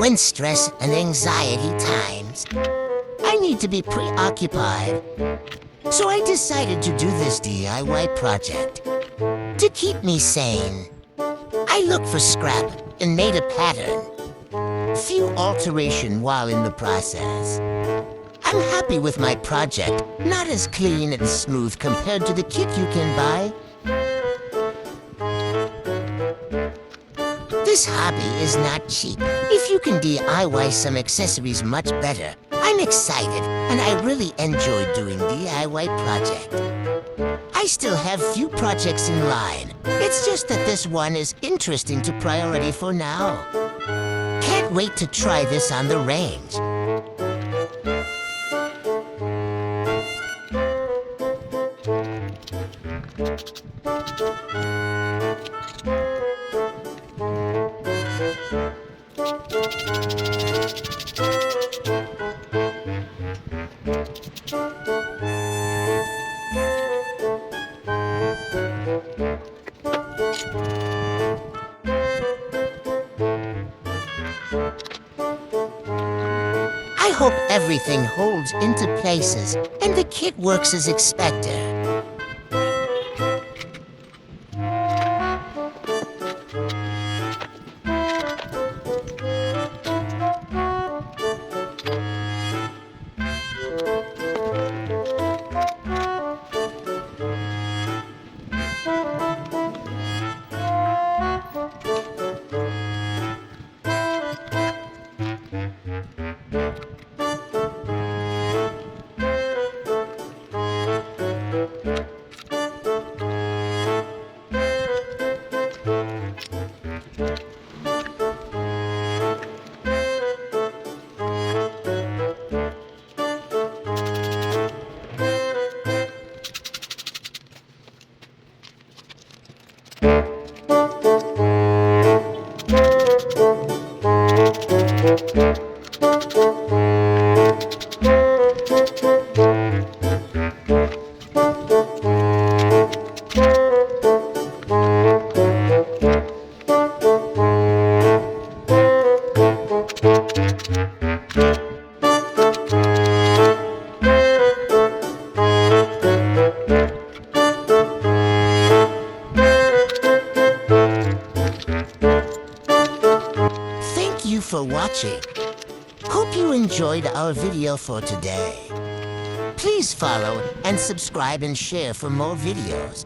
When stress and anxiety times, I need to be preoccupied. So I decided to do this DIY project to keep me sane. I looked for scrap and made a pattern. Few alteration while in the process. I'm happy with my project, not as clean and smooth compared to the kit you can buy. This hobby is not cheap. If you can DIY some accessories much better, I'm excited and I really enjoy doing DIY project. I still have few projects in line. It's just that this one is interesting to priority for now. Can't wait to try this on the range. I hope everything holds into places and the kit works as expected. Thank you for watching. Hope you enjoyed our video for today. Please follow and subscribe and share for more videos.